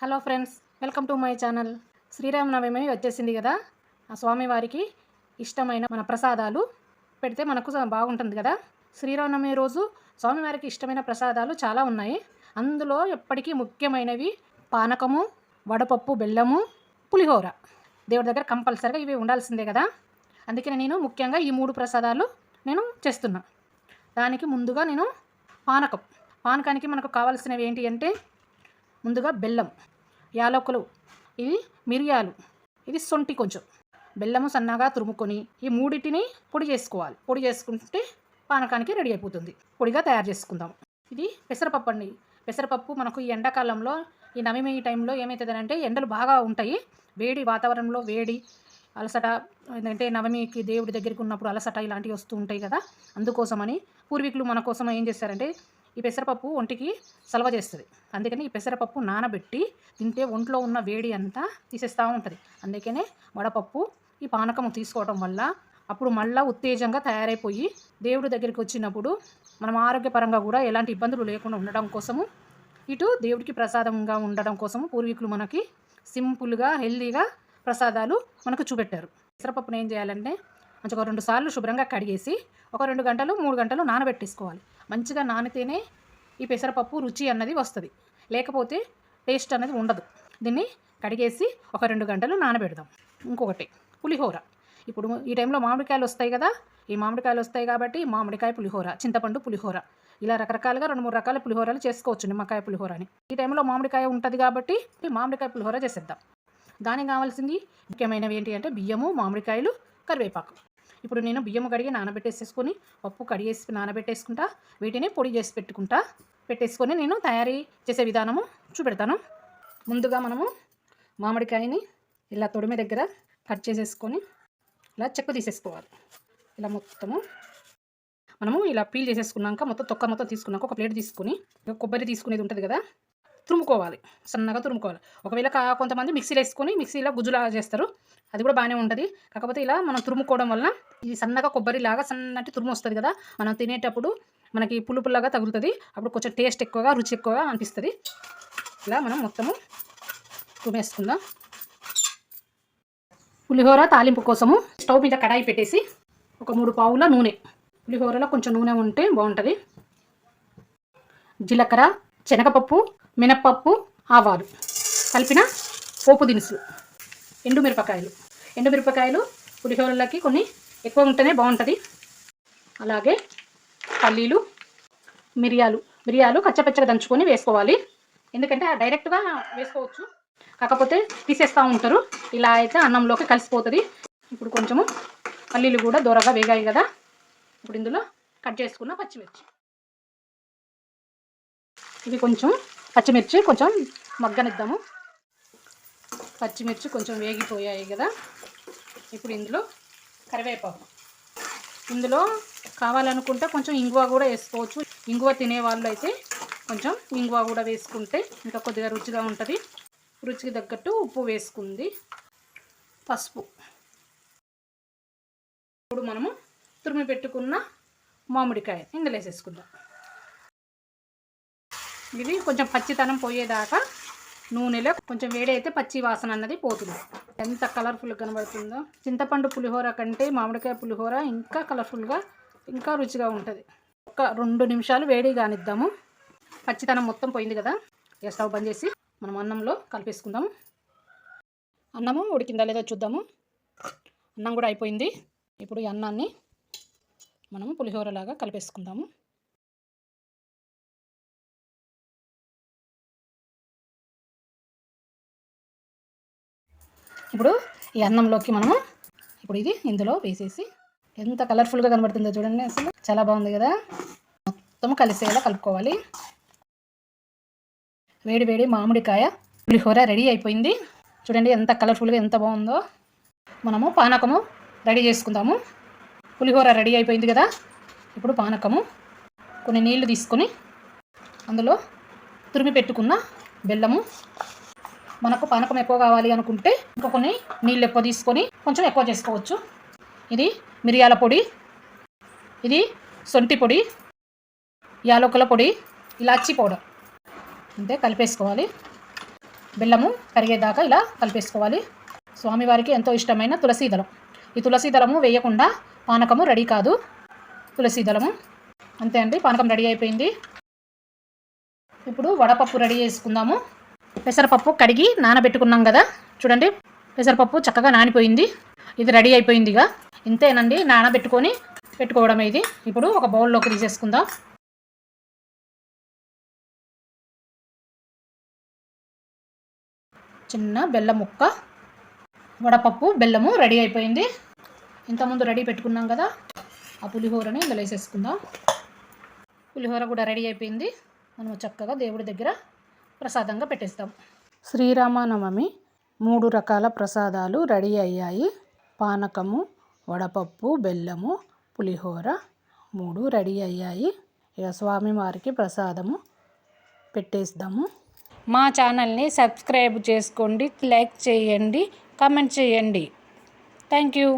Hello friends, welcome to my channel. Sriramanavami వచ్చేసింది కదా. ఆ స్వామివారికి ఇష్టమైన మన ప్రసాదాలు పెడితే మనకు బాగుంటుంది కదా. శ్రీరామనవమి రోజు స్వామివారికి ఇష్టమైన ప్రసాదాలు చాలా ఉన్నాయి. అందులో ఎప్పటికీ ముఖ్యమైనవి పానకము, వడపప్పు, బెల్లము, పులిహోర. దేవుడి దగ్గర కంపల్సరిగా ఇవి ఉండాల్సిందే కదా. అందుకని నేను ముఖ్యంగా ఈ 3 ప్రసాదాలు నేను చేస్తున్నా. దానికి ముందుగా నేను పానకానికి మనకు కావాల్సినవి ఏంటి అంటే, ముందుగా బెల్లం, యాలకులు, ఇది మిరియాలు, ఇది సొంటి, కొంచెం బెల్లము సన్నగా తురుముకొని ఈ మూడింటిని పొడి చేసుకోవాలి. పొడి చేసుకుంటే పానకానికి రెడీ అయిపోతుంది. పొడిగా తయారు చేసుకుందాం. ఇది పెసరపప్పు అండి. పెసరపప్పు మనకు ఈ ఎండాకాలంలో, ఈ నవమి టైంలో ఏమవుతుందంటే ఎండలు బాగా ఉంటాయి. వేడి వాతావరణంలో వేడి, అలసట, ఏంటంటే నవమికి దేవుడి దగ్గరికి ఉన్నప్పుడు అలసట ఇలాంటివి వస్తూ ఉంటాయి కదా. అందుకోసమని పూర్వీకులు మన కోసం ఏం చేస్తారంటే, ఈ పెసరపప్పు ఒంటికి సలవ చేస్తుంది. అందుకని ఈ పెసరపప్పు నానబెట్టి తింటే ఒంట్లో ఉన్న వేడి అంతా తీసేస్తూ ఉంటుంది. అందుకనే వడపప్పు, ఈ పానకము తీసుకోవడం వల్ల అప్పుడు మళ్ళీ ఉత్తేజంగా తయారైపోయి దేవుడి దగ్గరికి వచ్చినప్పుడు మనం ఆరోగ్యపరంగా కూడా ఎలాంటి ఇబ్బందులు లేకుండా ఉండడం కోసము, ఇటు దేవుడికి ప్రసాదంగా ఉండడం కోసము పూర్వీకులు మనకి సింపుల్గా హెల్దీగా ప్రసాదాలు మనకు చూపెట్టారు. పెసరపప్పును ఏం చేయాలంటే, మంచిగా 2 సార్లు శుభ్రంగా కడిగేసి ఒక 2 గంటలు 3 గంటలు నానబెట్టేసుకోవాలి. మంచిగా నానితేనే ఈ పెసరపప్పు రుచి అన్నది వస్తుంది, లేకపోతే టేస్ట్ అనేది ఉండదు. దీన్ని కడిగేసి ఒక 2 గంటలు నానబెడదాం. ఇంకొకటి పులిహోర. ఇప్పుడు ఈ టైంలో మామిడికాయలు వస్తాయి కదా. ఈ మామిడికాయలు వస్తాయి కాబట్టి మామిడికాయ పులిహోర, చింతపండు పులిహోర, ఇలా రకరకాలుగా 2-3 రకాల పులిహోరలు చేసుకోవచ్చు. నిమ్మకాయ పులిహోర అని. ఈ టైంలో మామిడికాయ ఉంటుంది కాబట్టి మామిడికాయ పులిహోర చేసేద్దాం. దానికి కావాల్సింది ముఖ్యమైనవి ఏంటి అంటే, బియ్యము, మామిడికాయలు, కరివేపాకు. ఇప్పుడు నేను బియ్యము కడిగి నానబెట్టేసేసుకొని, పప్పు కడిగేసి నానబెట్టేసుకుంటా, వీటిని పొడి చేసి పెట్టేసుకొని నేను తయారీ చేసే విధానము చూపెడతాను. ముందుగా మనము మామిడికాయని ఇలా తొడిమె దగ్గర కట్ చేసేసుకొని ఇలా చెక్కు తీసేసుకోవాలి. ఇలా మొత్తము మనము ఇలా పీల్ చేసేసుకున్నాక మొత్తం తొక్క మొత్తం తీసుకున్నాక ఒక ప్లేట్ తీసుకొని, కొబ్బరి తీసుకునేది ఉంటుంది కదా, తురుముకోవాలి. సన్నగా తురుముకోవాలి. ఒకవేళ కొంతమంది మిక్సీలో వేసుకొని మిక్సీలో గుజ్జులా చేస్తారు, అది కూడా బాగానే ఉంటుంది. కాకపోతే ఇలా మనం తురుముకోవడం వలన ఇది సన్నగా కొబ్బరిలాగా సన్నటి తురుము వస్తుంది కదా. మనం తినేటప్పుడు మనకి పులుపులాగా తగులుతుంది. అప్పుడు కొంచెం టేస్ట్ ఎక్కువగా, రుచి ఎక్కువగా అనిపిస్తుంది. ఇలా మనం మొత్తము తురిమేసుకుందాం. పులిహోర తాలింపు కోసము స్టవ్ మీద కడాయి పెట్టేసి ఒక 3 పావుల నూనె, పులిహోరలో కొంచెం నూనె ఉంటే బాగుంటుంది. జీలకర్ర, శనగపప్పు, మినప్పప్పు, ఆవాలు, కలిపిన పోపు దినుసులు, ఎండుమిరపకాయలు పులిహోరలకి కొన్ని ఎక్కువ ఉంటేనే బాగుంటుంది. అలాగే పల్లీలు, మిరియాలు కచ్చపచ్చగా దంచుకొని వేసుకోవాలి. ఎందుకంటే డైరెక్ట్గా వేసుకోవచ్చు, కాకపోతే తీసేస్తూ ఉంటారు. ఇలా అయితే అన్నంలోకి కలిసిపోతుంది. ఇప్పుడు కొంచెము పల్లీలు కూడా దూరగా వేగాయి కదా. ఇప్పుడు ఇందులో కట్ చేసుకున్న పచ్చిమిర్చి, ఇవి కొంచెం పచ్చిమిర్చి కొంచెం మగ్గనిద్దాము. పచ్చిమిర్చి కొంచెం వేగిపోయాయి కదా. ఇప్పుడు ఇందులో కరివేపాకు, ఇందులో కావాలనుకుంటే కొంచెం ఇంగువ కూడా వేసుకోవచ్చు. ఇంగువ తినే వాళ్ళు అయితే కొంచెం ఇంగువ కూడా వేసుకుంటే ఇంకా కొద్దిగా రుచిగా ఉంటుంది. రుచికి తగ్గట్టు ఉప్పు వేసుకుంది, పసుపు. ఇప్పుడు మనము తురిమి పెట్టుకున్న మామిడికాయ ఇందులో వేసేసుకుందాం. ఇది కొంచెం పచ్చితనం పోయేదాకా నూనెలో కొంచెం వేడి అయితే పచ్చి వాసన అన్నది పోతుంది. ఎంత కలర్ఫుల్గా కనబడుతుందో. చింతపండు పులిహోర కంటే మామిడికాయ పులిహోర ఇంకా కలర్ఫుల్గా, ఇంకా రుచిగా ఉంటుంది. ఒక 2 నిమిషాలు వేడి కానిద్దాము. పచ్చితనం మొత్తం పోయింది కదా. ఇక స్టవ్ బంద్ చేసి మనం అన్నంలో కలిపేసుకుందాము. అన్నము ఉడికిందా లేదో చూద్దాము. అన్నం కూడా అయిపోయింది. ఇప్పుడు ఈ అన్నాన్ని మనము పులిహోరలాగా కలిపేసుకుందాము. ఇప్పుడు ఈ అన్నంలోకి మనము ఇది ఇందులో వేసేసి, ఎంత కలర్ఫుల్గా కనబడుతుందో చూడండి. అసలు చాలా బాగుంది కదా. మొత్తం కలిసేలా కలుపుకోవాలి. వేడి మామిడికాయ పులిహోర రెడీ అయిపోయింది. చూడండి ఎంత కలర్ఫుల్గా, ఎంత బాగుందో. మనము పానకము రెడీ చేసుకుందాము. పులిహోర రెడీ అయిపోయింది కదా. ఇప్పుడు పానకము కొన్ని నీళ్లు తీసుకొని అందులో తురిమి పెట్టుకున్న బెల్లము, మనకు పానకం ఎక్కువ కావాలి అనుకుంటే ఇంకా కొన్ని నీళ్ళు ఎక్కువ తీసుకొని కొంచెం ఎక్కువ చేసుకోవచ్చు. ఇది మిరియాల పొడి, ఇది సొంటి పొడి, యాలకుల పొడి, ఇలాచీ పౌడర్, అంతే కలిపేసుకోవాలి. బెల్లము కరిగేదాకా ఇలా కలిపేసుకోవాలి. స్వామివారికి ఎంతో ఇష్టమైన తులసి దళం. ఈ తులసి దళము వేయకుండా పానకము రెడీ కాదు. తులసి దళము అంతే అండి. పానకం రెడీ అయిపోయింది. ఇప్పుడు వడపప్పు రెడీ చేసుకుందాము. పెసరపప్పు కడిగి నానబెట్టుకున్నాం కదా, చూడండి పెసరపప్పు చక్కగా నానిపోయింది. ఇది రెడీ అయిపోయింది. ఇక ఇంతేనండి, నానబెట్టుకొని పెట్టుకోవడం ఇది. ఇప్పుడు ఒక బౌల్లోకి తీసేసుకుందాం. చిన్న బెల్లం ముక్క, వడపప్పు బెల్లము రెడీ అయిపోయింది. ఇంతకుముందు రెడీ పెట్టుకున్నాం కదా, ఆ పులిహోరని ఇందులో వేసేసుకుందాం. పులిహోర కూడా రెడీ అయిపోయింది. మనం చక్కగా దేవుడి దగ్గర ప్రసాదంగా పెట్టేస్తాం. శ్రీరామనవమి 3 రకాల ప్రసాదాలు రెడీ అయ్యాయి. పానకము, వడపప్పు, బెల్లము, పులిహోర 3 రెడీ అయ్యాయి. ఇక స్వామివారికి ప్రసాదము పెట్టేద్దాము. మా ఛానల్ని సబ్స్క్రైబ్ చేసుకోండి, లైక్ చేయండి, కామెంట్ చేయండి. Thank you.